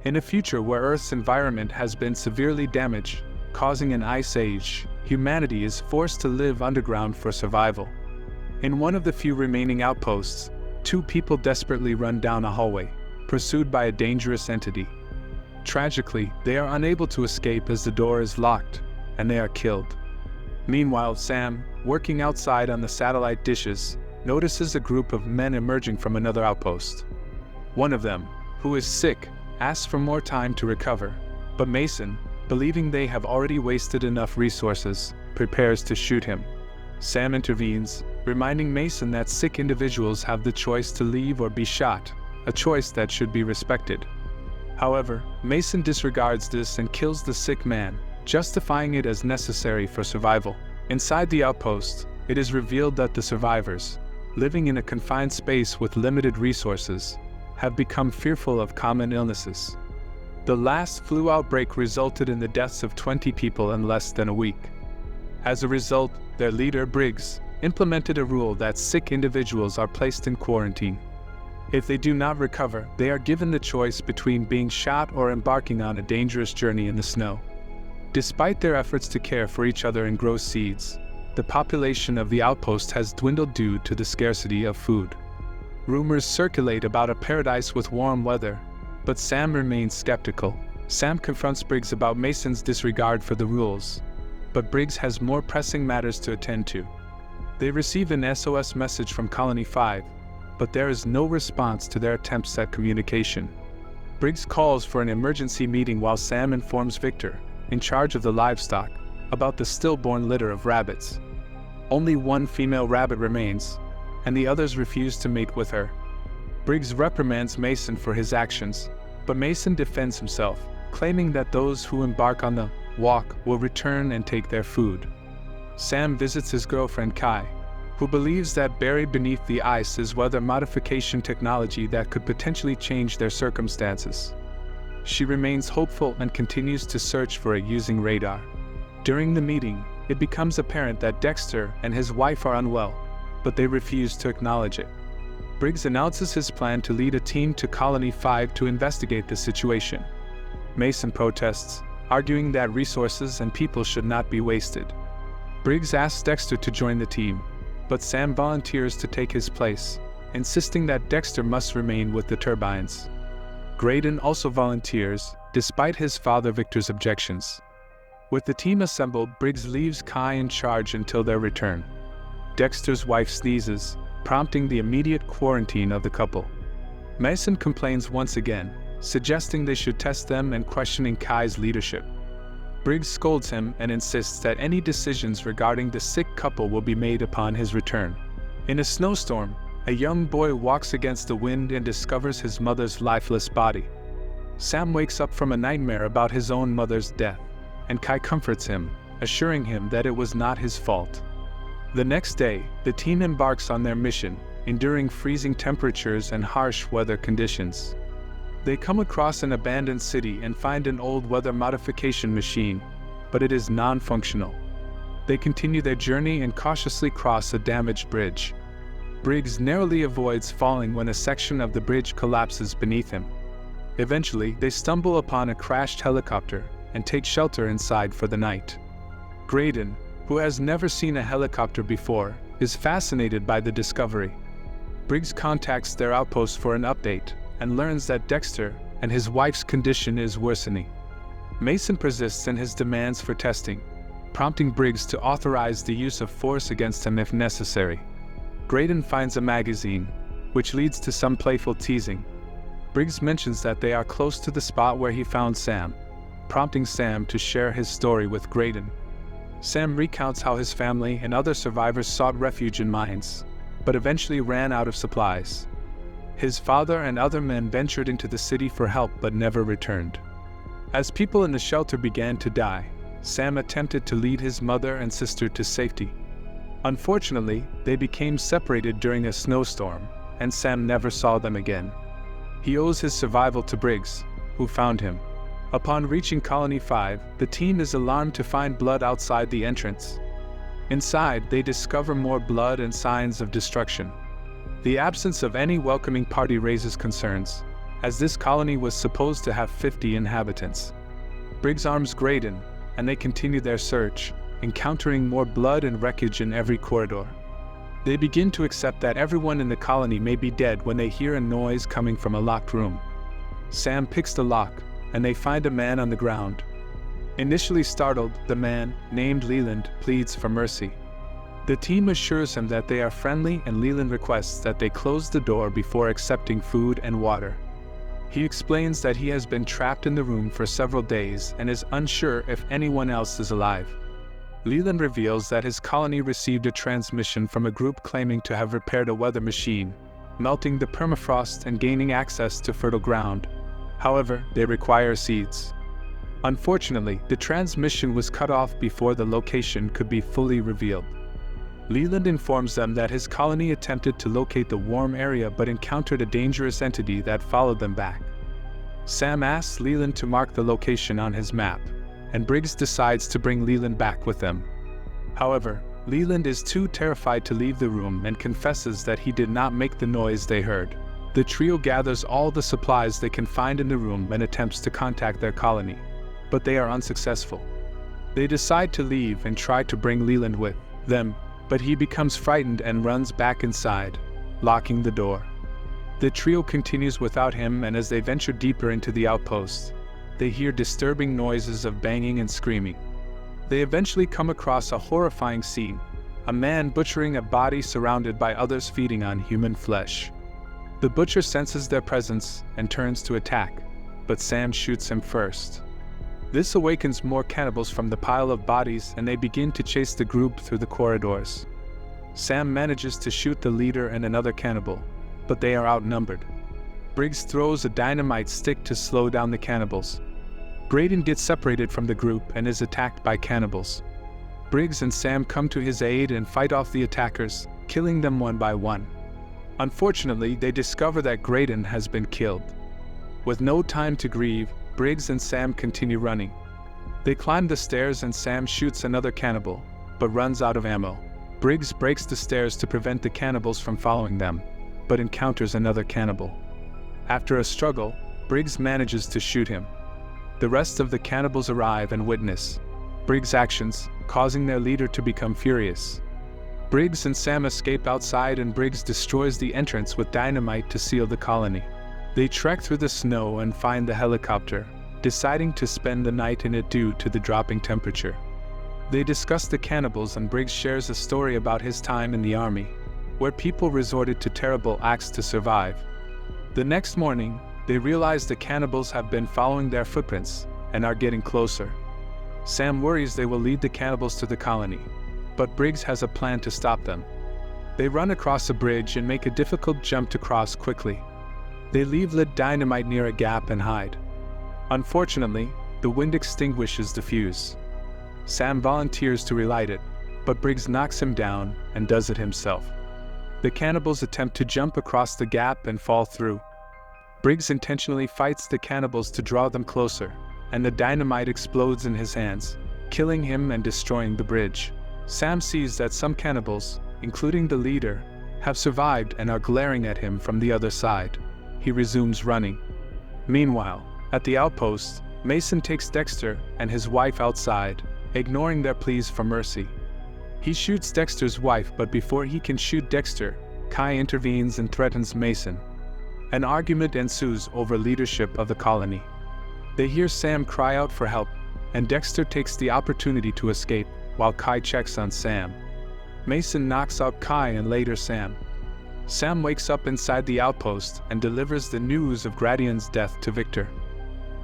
In a future where Earth's environment has been severely damaged, causing an ice age, humanity is forced to live underground for survival. In one of the few remaining outposts, two people desperately run down a hallway, pursued by a dangerous entity. Tragically, they are unable to escape as the door is locked, and they are killed. Meanwhile, Sam, working outside on the satellite dishes, notices a group of men emerging from another outpost. One of them, who is sick, asks for more time to recover, but Mason, believing they have already wasted enough resources, prepares to shoot him. Sam intervenes, reminding Mason that sick individuals have the choice to leave or be shot, a choice that should be respected. However, Mason disregards this and kills the sick man, justifying it as necessary for survival. Inside the outpost, it is revealed that the survivors, living in a confined space with limited resources, have become fearful of common illnesses. The last flu outbreak resulted in the deaths of 20 people in less than a week. As a result, their leader, Briggs, implemented a rule that sick individuals are placed in quarantine. If they do not recover, they are given the choice between being shot or embarking on a dangerous journey in the snow. Despite their efforts to care for each other and grow seeds, the population of the outpost has dwindled due to the scarcity of food. Rumors circulate about a paradise with warm weather, but Sam remains skeptical. Sam confronts Briggs about Mason's disregard for the rules, but Briggs has more pressing matters to attend to. They receive an SOS message from Colony 5, but there is no response to their attempts at communication. Briggs calls for an emergency meeting while Sam informs Victor, in charge of the livestock, about the stillborn litter of rabbits. Only one female rabbit remains, and the others refuse to mate with her. Briggs reprimands Mason for his actions, but Mason defends himself, claiming that those who embark on the walk will return and take their food. Sam visits his girlfriend Kai, who believes that buried beneath the ice is weather modification technology that could potentially change their circumstances. She remains hopeful and continues to search for it using radar. During the meeting, it becomes apparent that Dexter and his wife are unwell, but they refuse to acknowledge it. Briggs announces his plan to lead a team to Colony 5 to investigate the situation. Mason protests, arguing that resources and people should not be wasted. Briggs asks Dexter to join the team, but Sam volunteers to take his place, insisting that Dexter must remain with the turbines. Graydon also volunteers, despite his father Victor's objections. With the team assembled, Briggs leaves Kai in charge until their return. Dexter's wife sneezes, prompting the immediate quarantine of the couple. Mason complains once again, suggesting they should test them and questioning Kai's leadership. Briggs scolds him and insists that any decisions regarding the sick couple will be made upon his return. In a snowstorm, a young boy walks against the wind and discovers his mother's lifeless body. Sam wakes up from a nightmare about his own mother's death, and Kai comforts him, assuring him that it was not his fault. The next day, the team embarks on their mission, enduring freezing temperatures and harsh weather conditions. They come across an abandoned city and find an old weather modification machine, but it is non-functional. They continue their journey and cautiously cross a damaged bridge. Briggs narrowly avoids falling when a section of the bridge collapses beneath him. Eventually, they stumble upon a crashed helicopter and take shelter inside for the night. Graydon, who has never seen a helicopter before, is fascinated by the discovery. Briggs contacts their outpost for an update and learns that Dexter and his wife's condition is worsening. Mason persists in his demands for testing, prompting Briggs to authorize the use of force against him if necessary. Graydon finds a magazine, which leads to some playful teasing. Briggs mentions that they are close to the spot where he found Sam, prompting Sam to share his story with Graydon. Sam recounts how his family and other survivors sought refuge in mines, but eventually ran out of supplies. His father and other men ventured into the city for help but never returned. As people in the shelter began to die, Sam attempted to lead his mother and sister to safety. Unfortunately, they became separated during a snowstorm, and Sam never saw them again. He owes his survival to Briggs, who found him. Upon reaching Colony 5, the team is alarmed to find blood outside the entrance. Inside, they discover more blood and signs of destruction. The absence of any welcoming party raises concerns, as this colony was supposed to have 50 inhabitants. Briggs arms Graydon, and they continue their search, encountering more blood and wreckage in every corridor. They begin to accept that everyone in the colony may be dead when they hear a noise coming from a locked room. Sam picks the lock, and they find a man on the ground. Initially startled, the man, named Leland, pleads for mercy. The team assures him that they are friendly, and Leland requests that they close the door before accepting food and water. He explains that he has been trapped in the room for several days and is unsure if anyone else is alive. Leland reveals that his colony received a transmission from a group claiming to have repaired a weather machine, melting the permafrost and gaining access to fertile ground. However, they require seeds. Unfortunately, the transmission was cut off before the location could be fully revealed. Leland informs them that his colony attempted to locate the warm area but encountered a dangerous entity that followed them back. Sam asks Leland to mark the location on his map, and Briggs decides to bring Leland back with them. However, Leland is too terrified to leave the room and confesses that he did not make the noise they heard. The trio gathers all the supplies they can find in the room and attempts to contact their colony, but they are unsuccessful. They decide to leave and try to bring Leland with them, but he becomes frightened and runs back inside, locking the door. The trio continues without him, and as they venture deeper into the outpost, they hear disturbing noises of banging and screaming. They eventually come across a horrifying scene, a man butchering a body surrounded by others feeding on human flesh. The butcher senses their presence and turns to attack, but Sam shoots him first. This awakens more cannibals from the pile of bodies, and they begin to chase the group through the corridors. Sam manages to shoot the leader and another cannibal, but they are outnumbered. Briggs throws a dynamite stick to slow down the cannibals. Graydon gets separated from the group and is attacked by cannibals. Briggs and Sam come to his aid and fight off the attackers, killing them one by one. Unfortunately, they discover that Graydon has been killed. With no time to grieve, Briggs and Sam continue running. They climb the stairs and Sam shoots another cannibal, but runs out of ammo. Briggs breaks the stairs to prevent the cannibals from following them, but encounters another cannibal. After a struggle, Briggs manages to shoot him. The rest of the cannibals arrive and witness Briggs' actions, causing their leader to become furious. Briggs and Sam escape outside, and Briggs destroys the entrance with dynamite to seal the colony. They trek through the snow and find the helicopter, deciding to spend the night in it due to the dropping temperature. They discuss the cannibals, and Briggs shares a story about his time in the army, where people resorted to terrible acts to survive. The next morning, they realize the cannibals have been following their footprints and are getting closer. Sam worries they will lead the cannibals to the colony, but Briggs has a plan to stop them. They run across a bridge and make a difficult jump to cross quickly. They leave lit dynamite near a gap and hide. Unfortunately, the wind extinguishes the fuse. Sam volunteers to relight it, but Briggs knocks him down and does it himself. The cannibals attempt to jump across the gap and fall through. Briggs intentionally fights the cannibals to draw them closer, and the dynamite explodes in his hands, killing him and destroying the bridge. Sam sees that some cannibals, including the leader, have survived and are glaring at him from the other side. He resumes running. Meanwhile, at the outpost, Mason takes Dexter and his wife outside, ignoring their pleas for mercy. He shoots Dexter's wife, but before he can shoot Dexter, Kai intervenes and threatens Mason. An argument ensues over leadership of the colony. They hear Sam cry out for help, and Dexter takes the opportunity to escape, while Kai checks on Sam. Mason knocks out Kai and later Sam. Sam wakes up inside the outpost and delivers the news of Gradian's death to Victor.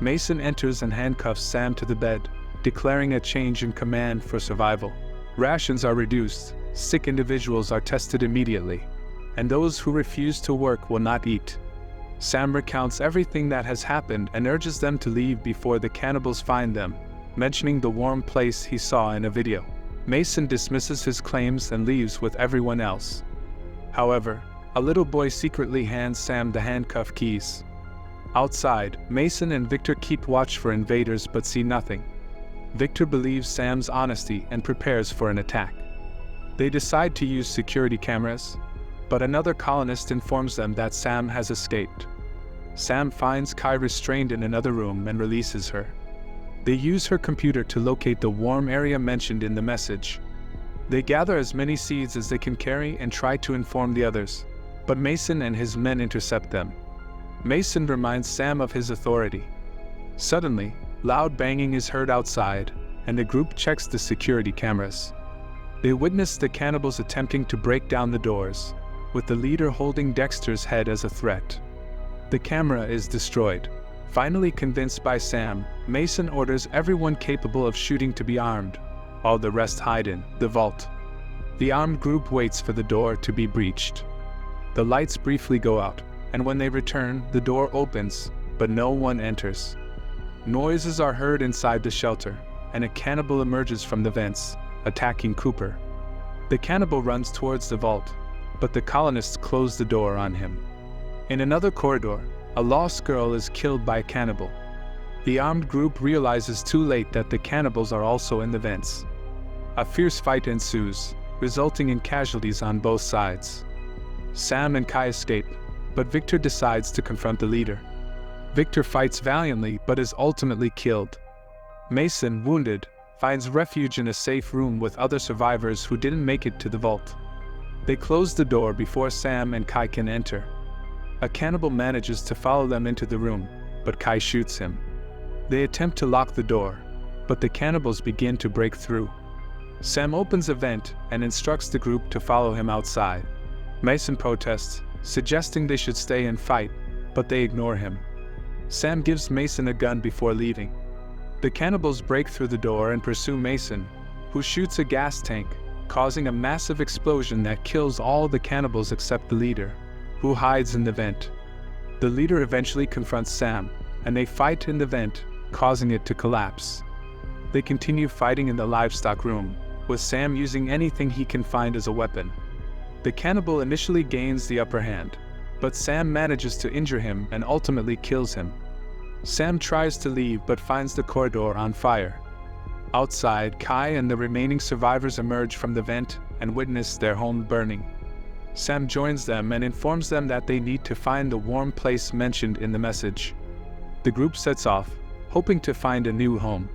Mason enters and handcuffs Sam to the bed, declaring a change in command for survival. Rations are reduced, sick individuals are tested immediately, and those who refuse to work will not eat. Sam recounts everything that has happened and urges them to leave before the cannibals find them, mentioning the warm place he saw in a video. Mason dismisses his claims and leaves with everyone else. However, a little boy secretly hands Sam the handcuff keys. Outside, Mason and Victor keep watch for invaders but see nothing. Victor believes Sam's honesty and prepares for an attack. They decide to use security cameras, but another colonist informs them that Sam has escaped. Sam finds Kai restrained in another room and releases her. They use her computer to locate the warm area mentioned in the message. They gather as many seeds as they can carry and try to inform the others, but Mason and his men intercept them. Mason reminds Sam of his authority. Suddenly, loud banging is heard outside, and the group checks the security cameras. They witness the cannibals attempting to break down the doors, with the leader holding Dexter's head as a threat. The camera is destroyed. Finally convinced by Sam, Mason orders everyone capable of shooting to be armed, while the rest hide in the vault. The armed group waits for the door to be breached. The lights briefly go out, and when they return, the door opens, but no one enters. Noises are heard inside the shelter, and a cannibal emerges from the vents, attacking Cooper. The cannibal runs towards the vault, but the colonists close the door on him. In another corridor, a lost girl is killed by a cannibal. The armed group realizes too late that the cannibals are also in the vents. A fierce fight ensues, resulting in casualties on both sides. Sam and Kai escape, but Victor decides to confront the leader. Victor fights valiantly but is ultimately killed. Mason, wounded, finds refuge in a safe room with other survivors who didn't make it to the vault. They close the door before Sam and Kai can enter. A cannibal manages to follow them into the room, but Kai shoots him. They attempt to lock the door, but the cannibals begin to break through. Sam opens a vent and instructs the group to follow him outside. Mason protests, suggesting they should stay and fight, but they ignore him. Sam gives Mason a gun before leaving. The cannibals break through the door and pursue Mason, who shoots a gas tank, causing a massive explosion that kills all the cannibals except the leader, who hides in the vent. The leader eventually confronts Sam, and they fight in the vent, causing it to collapse. They continue fighting in the livestock room, with Sam using anything he can find as a weapon. The cannibal initially gains the upper hand, but Sam manages to injure him and ultimately kills him. Sam tries to leave but finds the corridor on fire. Outside, Kai and the remaining survivors emerge from the vent and witness their home burning. Sam joins them and informs them that they need to find the warm place mentioned in the message. The group sets off, hoping to find a new home.